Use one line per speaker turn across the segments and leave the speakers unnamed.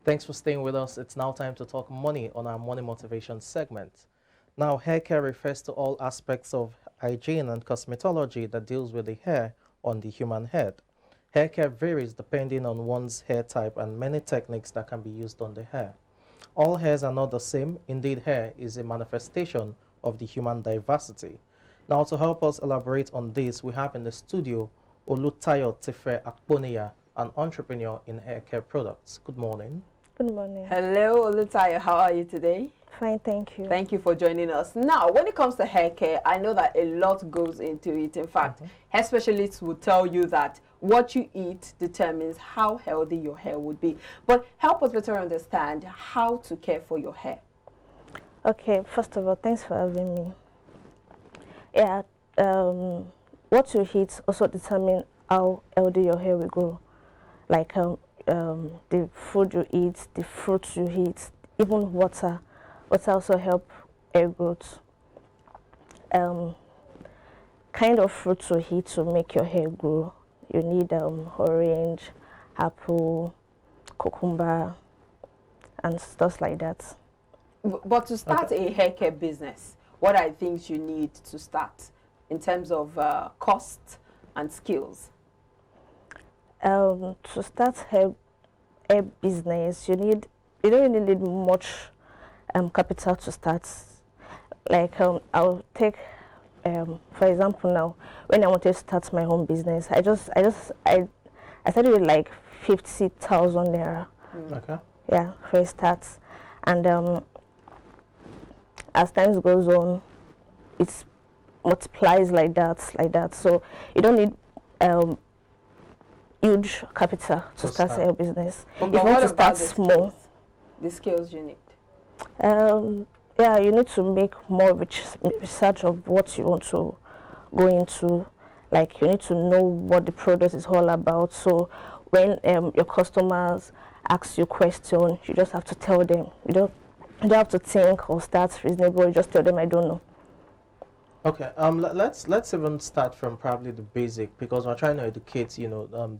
Thanks for staying with us. It's now time to talk money on our Money Motivation segment. Now, hair care refers to all aspects of hygiene and cosmetology that deals with the hair on the human head. Hair care varies depending on one's hair type and many techniques that can be used on the hair. All hairs are not the same. Indeed, hair is a manifestation of the human diversity. Now, to help us elaborate on this, we have in the studio Olutayo Tefe Akponiya, an entrepreneur in hair care products. Good morning.
Good morning.
Hello, Olutayo. How are you today?
Fine, thank you.
Thank you for joining us. Now, when it comes to hair care, I know that a lot goes into it. In fact, hair specialists will tell you that what you eat determines how healthy your hair would be. But help us better understand how to care for your hair.
Okay, first of all, thanks for having me. Yeah, what you eat also determines how healthy your hair will grow. Like the food you eat, the fruits you eat, even water. Water also help hair growth. Kind of fruit to eat to make your hair grow. You need orange, apple, cucumber, and stuff like that.
But to start a hair care business, what are things you need to start in terms of cost and skills?
To start hair business, you don't really need much capital to start. Like I'll take for example now, when I wanted to start my own business, I started with like 50,000 naira.
Okay.
Yeah, for a start, and as time goes on, it multiplies like that. So you don't need huge capital to start a business.
But
if you want to start small,
the skills you need.
Yeah, you need to make more research of what you want to go into. Like you need to know what the product is all about. So when your customers ask you a question, you just have to tell them. You don't have to think or start reasonable. You just tell them, I don't know.
Okay. Let's even start from probably the basic, because we're trying to educate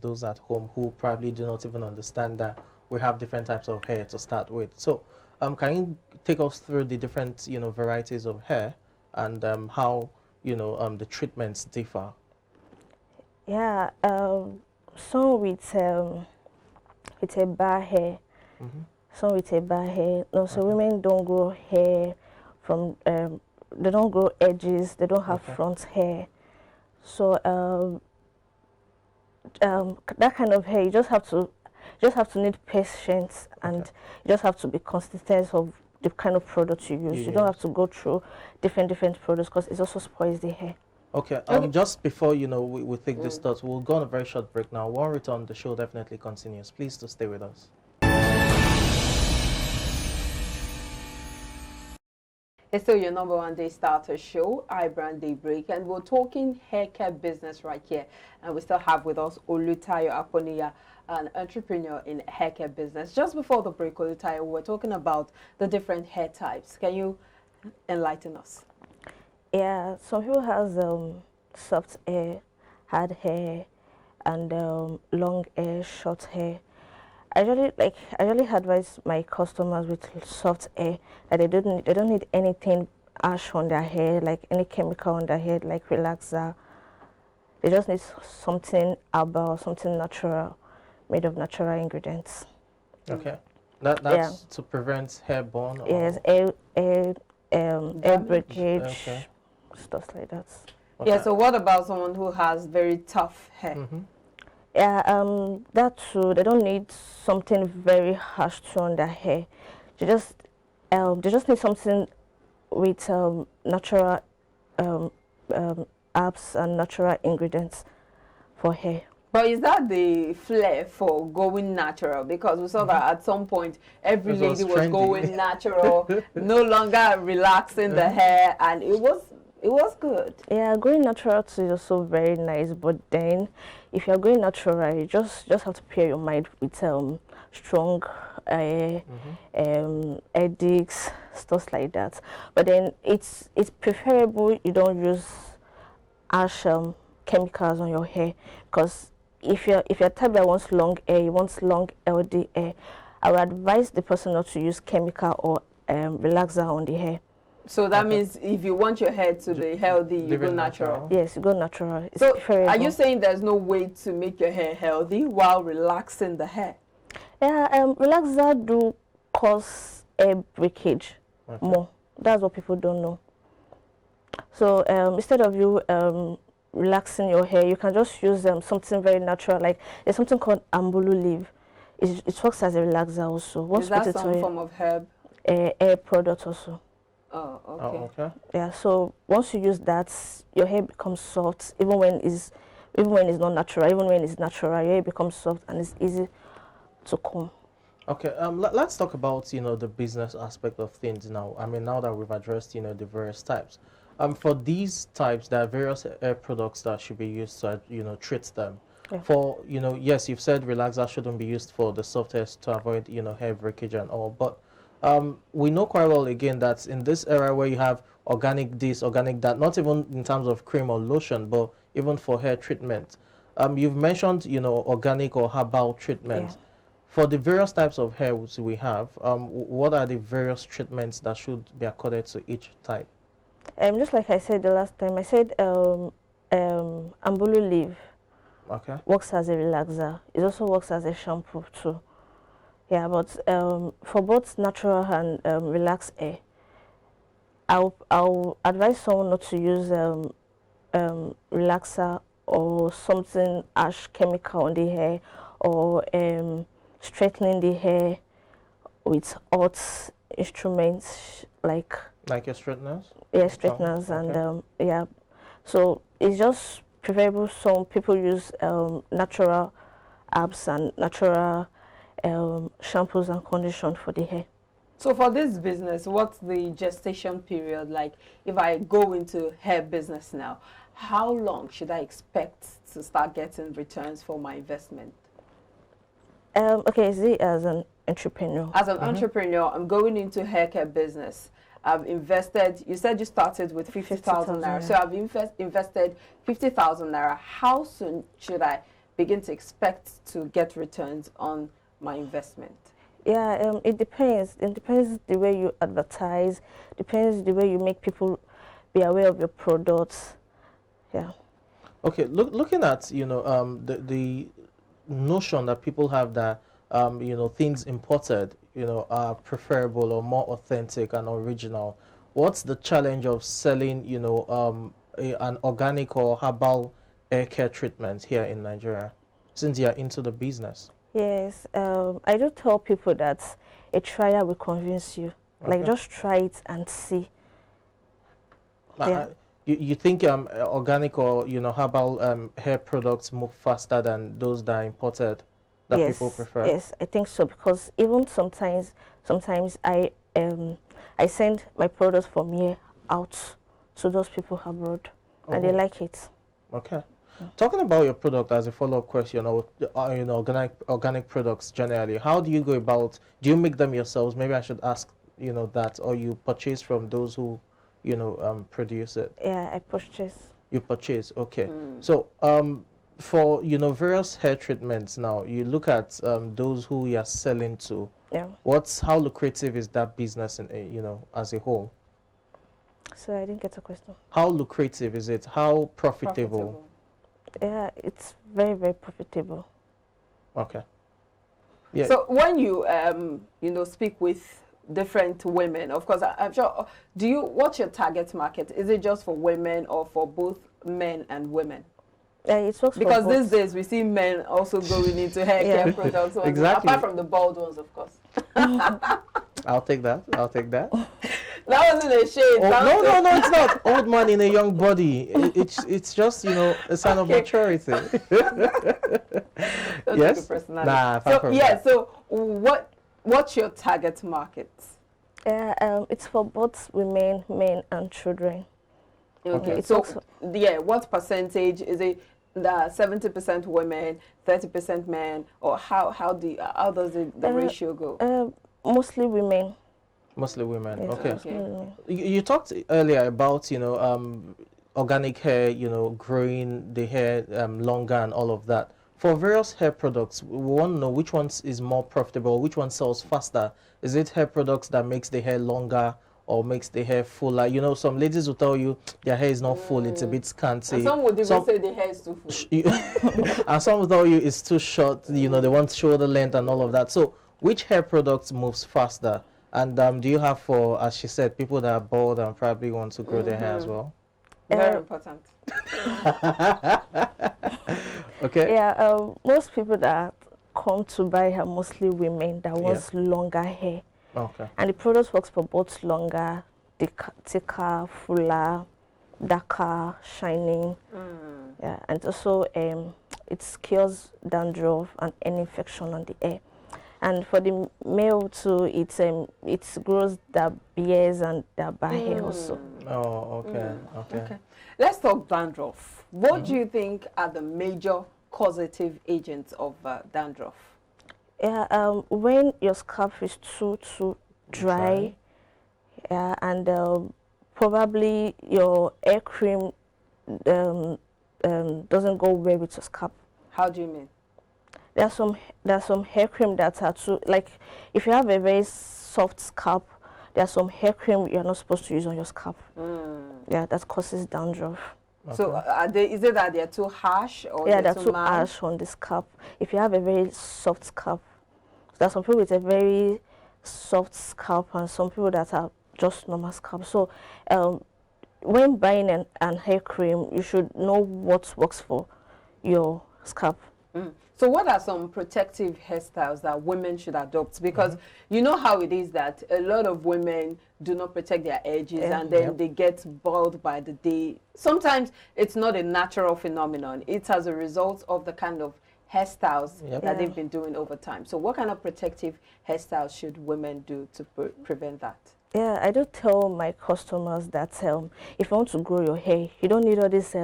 those at home who probably do not even understand that we have different types of hair to start with. So can you take us through the different varieties of hair and how the treatments differ?
Yeah, some with a bar hair, some with a bar hair. No, so women don't grow hair from they don't grow edges. They don't have front hair. So that kind of hair, you just have to need patience, and you just have to be consistent of the kind of product you use. You don't have to go through different products, because it also spoils the hair.
Okay. Just before we take this thought, we'll go on a very short break now. When we return, the show definitely continues. Please do stay with us.
It's still your number one day starter show, iBrandTV, and we're talking hair care business right here. And we still have with us Olutayo Akponiya, an entrepreneur in hair care business. Just before the break, Olutayo, we were talking about the different hair types. Can you enlighten us?
Yeah, some people has soft hair, hard hair, and long hair, short hair. I really advise my customers with soft hair that they don't need anything harsh on their hair, like any chemical on their hair, like relaxer. They just need something herbal, something natural, made of natural ingredients.
Okay, that's to prevent hairborne.
Yes, hair breakage, stuff like that.
Okay. Yeah. So what about someone who has very tough hair?
Yeah, that too. They don't need something very harsh on their hair. They just need something with natural herbs and natural ingredients for hair.
But is that the flair for going natural? Because we saw that at some point every lady was going natural, no longer relaxing the hair, and it was good.
Yeah, going natural too is also very nice, but then if you're going natural, you just have to pair your mind with strong headaches, stuff like that. But then it's preferable you don't use harsh chemicals on your hair, because if you're type that wants long hair, you want long healthy hair, I would advise the person not to use chemical or relaxer on the hair.
So that means if you want your hair to be healthy, you go natural.
Yes, you go natural. It's
So
preferable.
are you saying there's no way to make your hair healthy while relaxing the hair?
Yeah, relaxer do cause hair breakage more. That's what people don't know. So instead of you relaxing your hair, you can just use something very natural. Like there's something called ambulu leaf. It works as a relaxer also. Once
Is that
put it
some
on
form of herb?
hair product also.
Oh, okay.
Oh, okay.
Yeah, so once you use that, your hair becomes soft, even when it's not natural. Even when it's natural, your hair becomes soft and it's easy to comb.
Okay, let's talk about, the business aspect of things now. I mean, now that we've addressed, the various types. For these types, there are various hair products that should be used to, treat them.
Yeah.
For, yes, you've said relaxer shouldn't be used for the soft hairs to avoid, hair breakage and all, but we know quite well, again, that in this era where you have organic this, organic that, not even in terms of cream or lotion, but even for hair treatment. You've mentioned, organic or herbal treatment.
Yeah.
For the various types of hair which we have, what are the various treatments that should be accorded to each type?
Just like I said the last time, I said ambulu leaf works as a relaxer. It also works as a shampoo too. Yeah, but for both natural and relaxed hair, I'll advise someone not to use relaxer or something ash chemical on the hair, or straightening the hair with hot instruments like
your straighteners?
Yeah, straighteners.
Oh, okay.
And yeah, so it's just preferable some people use natural herbs and natural shampoos and condition for the hair.
So for this business, what's the gestation period like? If I go into hair business now, how long should I expect to start getting returns for my investment?
Okay, see, as an entrepreneur.
As an entrepreneur, I'm going into hair care business. I've invested, you said you started with 50,000 naira. So I've invested 50,000 naira. How soon should I begin to expect to get returns on my investment?
Yeah, it depends. It depends the way you advertise, depends the way you make people be aware of your products. Yeah.
Okay, looking at, the notion that people have that, things imported, are preferable or more authentic and original. What's the challenge of selling, an organic or herbal hair care treatment here in Nigeria, since you're into the business?
Yes, I do tell people that a trial will convince you.
Okay.
Like, just try it and see. Yeah.
You think organic or herbal hair products move faster than those that are imported that
Yes,
people prefer?
yes, I think so, because even sometimes I send my products from here out to those people abroad, and they like it.
Okay. Talking about your product as a follow-up question, or organic products generally, how do you go about? Do you make them yourselves? Maybe I should ask that, or you purchase from those who produce it?
Yeah, I purchase.
You purchase, okay. So for various hair treatments now, you look at those who you are selling to.
Yeah.
How lucrative is that business in as a whole?
So I didn't get a question.
How lucrative is it? How profitable?
Yeah, it's very, very profitable.
Okay. Yeah.
So when you speak with different women, of course, I'm sure, what's your target market? Is it just for women or for both men and women?
It works
because
for both.
these days we see men also going into hair care products.
Exactly.
Apart from the bald ones, of course.
I'll take that. I'll take that.
That wasn't a shade.
No, it's not. Old man in a young body. It's just a sign of maturity. Yes.
Nah. So what's your target market?
It's for both women, men, and children.
Okay. So what percentage is it? The 70% women, 30% men, or how does the ratio go?
Mostly women.
Mostly women.
Yes,
Okay. You talked earlier about organic hair, growing the hair longer and all of that. For various hair products, we want to know which ones is more profitable, which one sells faster. Is it hair products that makes the hair longer or makes the hair fuller? You know, some ladies will tell you their hair is not full, it's a bit scanty.
And some would even say the hair is too full.
And some will tell you it's too short, you know, they want shoulder length and all of that. So which hair products moves faster? And do you have for, as she said, people that are bald and probably want to grow their hair as well?
Very important.
Okay.
Yeah, most people that come to buy are mostly women that wants longer hair.
Okay.
And the product works for both longer, thicker, fuller, darker, shining. Yeah, and also it cures dandruff and any infection on the hair. And for the male too, it grows the beards and the back hair also.
Oh, okay. Okay.
Let's talk dandruff. What do you think are the major causative agents of dandruff?
Yeah, when your scalp is too dry, yeah, and probably your hair cream doesn't go well with your scalp.
How do you mean?
There's some hair cream that are too, like, if you have a very soft scalp, there's some hair cream you're not supposed to use on your scalp. Yeah, that causes dandruff.
Okay.
So is it that they're too harsh or
Yeah,
they're
they're too
mild?
harsh on the scalp. If you have a very soft scalp, there's some people with a very soft scalp and some people that are just normal scalp. So when buying an hair cream, you should know what works for your scalp.
So what are some protective hairstyles that women should adopt? Because you know how it is that a lot of women do not protect their edges and then they get bald by the day. Sometimes it's not a natural phenomenon. It's as a result of the kind of hairstyles that they've been doing over time. So what kind of protective hairstyles should women do to prevent that?
Yeah, I do tell my customers that if you want to grow your hair, you don't need all this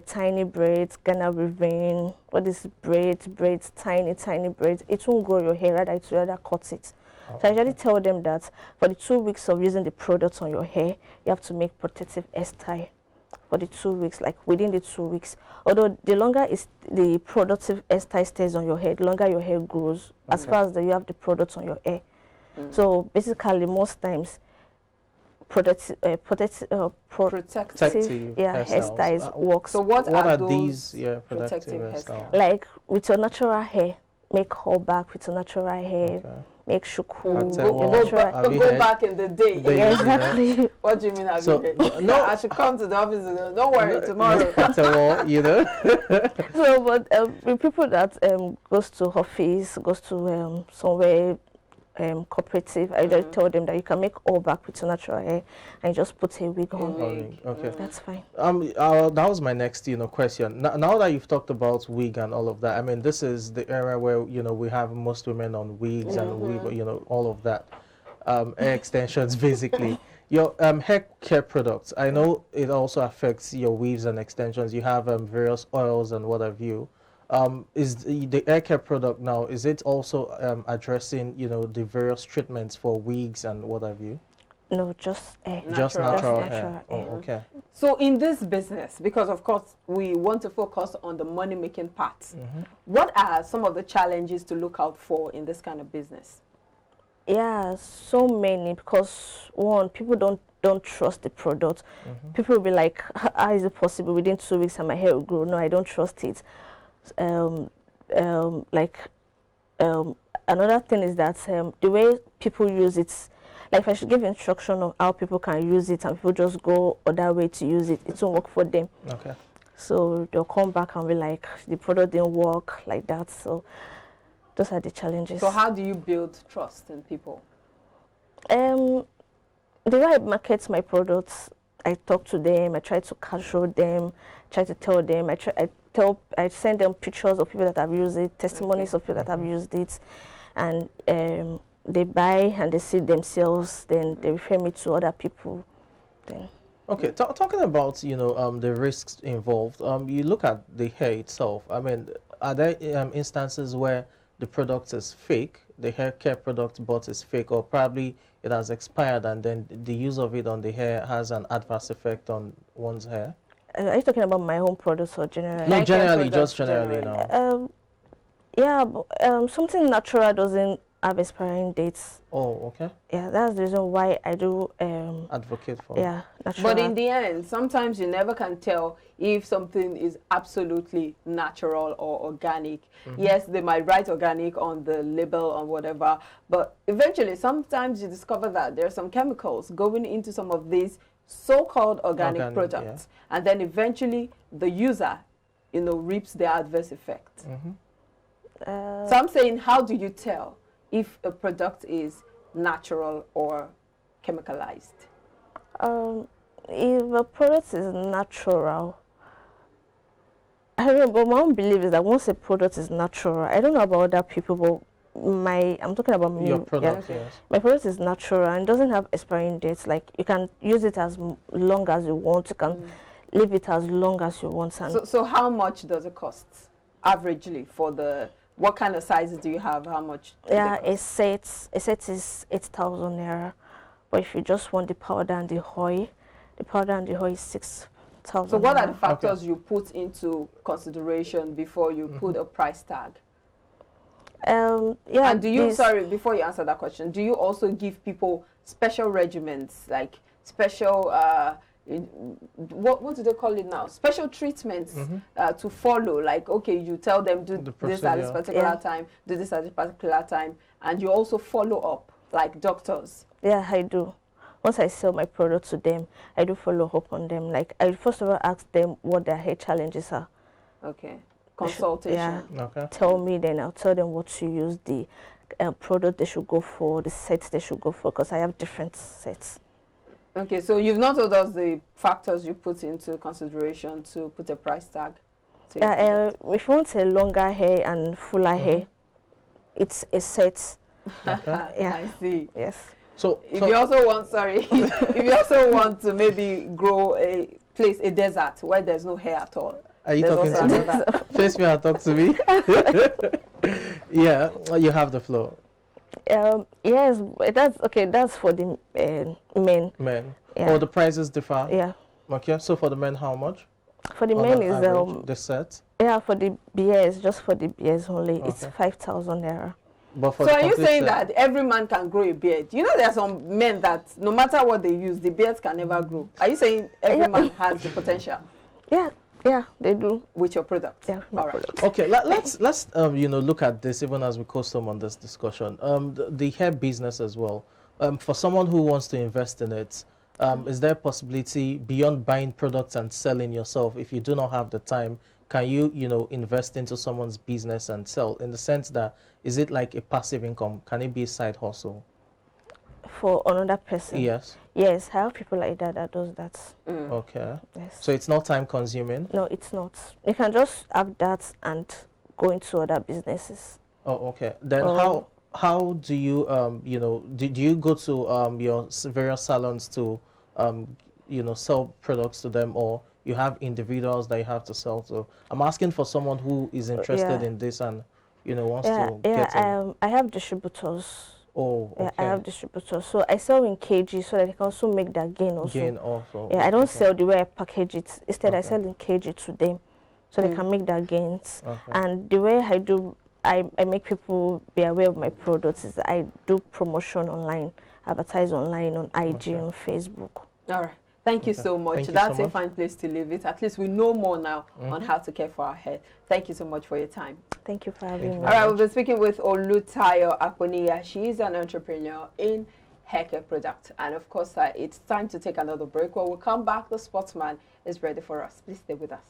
tiny braids, Ghana weaving, all these braids, tiny braids. It won't grow your hair, rather it's rather cut it. So I usually tell them that for the 2 weeks of using the products on your hair, you have to make protective hairstyle for the 2 weeks, like within the 2 weeks. Although the longer is the productive hairstyle stays on your hair, the longer your hair grows, as far as you have the products on your hair. So basically, most times, protective hairstyles works.
So what
are
those
these
protective hairstyles?
Like with your natural hair, make haul back with your natural hair, make shuku.
Go back in the day.
Yeah, exactly.
What do you mean?
No,
I should come to the office. Don't worry, tomorrow.
You know.
So, but with people that goes to office, goes to somewhere cooperative, I just tell them that you can make all back with your natural hair and just put a wig on.
Okay.
That's fine.
That was my next, question. Now that you've talked about wig and all of that, I mean, this is the era where, we have most women on wigs and weave, all of that. Hair extensions, basically. Your hair care products, I know it also affects your weaves and extensions. You have various oils and what have you. Is the hair care product now, is it also addressing, the various treatments for wigs and what have you?
No, just hair.
Just natural hair.
hair.
Oh, okay.
So in this business, because of course we want to focus on the money-making part, what are some of the challenges to look out for in this kind of business?
Yeah, so many, because one, people don't trust the product. People will be like, how is it possible within 2 weeks and my hair will grow? No, I don't trust it. Another thing is that the way people use it, like if I should give instruction on how people can use it and people just go other way to use it, it won't work for them.
Okay.
So they'll come back and be like, the product didn't work like that. So those are the challenges.
So how do you build trust in people?
The way I market my products, I talk to them, I try to casual them, try to tell them, I send them pictures of people that have used it, testimonies of people that have used it, and they buy and they see themselves, then they refer me to other people. Then.
Okay, talking about, the risks involved, you look at the hair itself. I mean, are there instances where the product is fake, the hair care product bought is fake, or probably it has expired and then the use of it on the hair has an adverse effect on one's hair?
Are you talking about my home products or generally?
No,
Haircare
generally,
products
just generally
generally.
now.
Yeah, but, something natural doesn't have expiring dates.
Oh, okay.
Yeah, that's the reason why I do
Advocate for.
yeah, natural.
But in the end, sometimes you never can tell if something is absolutely natural or organic. Yes, they might write organic on the label or whatever, but eventually, sometimes you discover that there are some chemicals going into some of these so-called organic products, and then eventually the user, reaps the adverse effect. So I'm saying, how do you tell if a product is natural or chemicalized?
If a product is natural, I don't know, but my own belief is that once a product is natural, I don't know about other people, but I'm talking about me.
Your product,
yeah.
yes.
My product is natural and doesn't have expiring dates. Like you can use it as long as you want. You can leave it as long as you want. And
So how much does it cost averagely for what kind of sizes do you have? How much?
yeah, a set is 8,000 naira. But if you just want the powder and the oil is 6,000.
So what are the factors you put into consideration before you put a price tag?
Yeah.
And do you, sorry, before you answer that question, do you also give people special regimens, like special, what do they call it now? Special treatments to follow. Like, okay, you tell them do this at this particular time, do this at this particular time, and you also follow up, like doctors.
Yeah, I do. Once I sell my product to them, I do follow up on them. Like, I first of all ask them what their hair challenges are.
Okay. Consultation.
Yeah.
Okay.
Tell me, then I'll tell them what to use, the product they should go for, the sets they should go for, because I have different sets.
Okay, so you've not told us the factors you put into consideration to put a price tag.
Yeah, if you want a longer hair and fuller hair, it's a set. Yeah.
I see.
Yes.
So
if you also want, if you also want to maybe grow a desert where there's no hair at all.
Are you talking to me? Face me and talk to me. Yeah, you have the floor.
Yes, that's okay. That's for the men.
Men.
Yeah.
Oh, the prices differ.
Yeah.
Okay, so for the men, how much?
For the
On
men
an
is
average, the set.
yeah, for the beers, just for the beers only, it's 5,000 naira.
But for
so are you saying
set,
that every man can grow a beard? You know, there are some men that no matter what they use, the beards can never grow. Are you saying every man has the potential?
Yeah, they do.
With your product?
Yeah,
all right.
Okay, let's look at this even as we custom on this discussion. The hair business as well. For someone who wants to invest in it, is there a possibility beyond buying products and selling yourself? If you do not have the time, can you invest into someone's business and sell? In the sense that, is it like a passive income? Can it be a side hustle?
For another person?
Yes.
Yes, I have people like that does that.
Okay.
Yes.
So it's not time consuming?
No, it's not. You can just have that and go into other businesses.
Oh, okay. Then how do you do you go to your various salons to sell products to them, or you have individuals that you have to sell to? I'm asking for someone who is interested in this and wants to get in.
I have distributors.
Oh, okay.
Yeah, I have distributors. So I sell in kg so that they can also make that gain also.
Gain also.
Yeah, I don't sell the way I package it. Instead, I sell in kg to them so they can make their gains.
Okay.
And the way I do, I make people be aware of my products is I do promotion online, advertise online on IG, on Facebook.
All right. Thank you so much. That's a fine place to leave it. At least we know more now on how to care for our hair. Thank you so much for your time.
Thank you for having me.
All right, we'll be speaking with Olutayo Akponiya. She is an entrepreneur in haircare product. And of course, it's time to take another break. When we come back, the sportsman is ready for us. Please stay with us.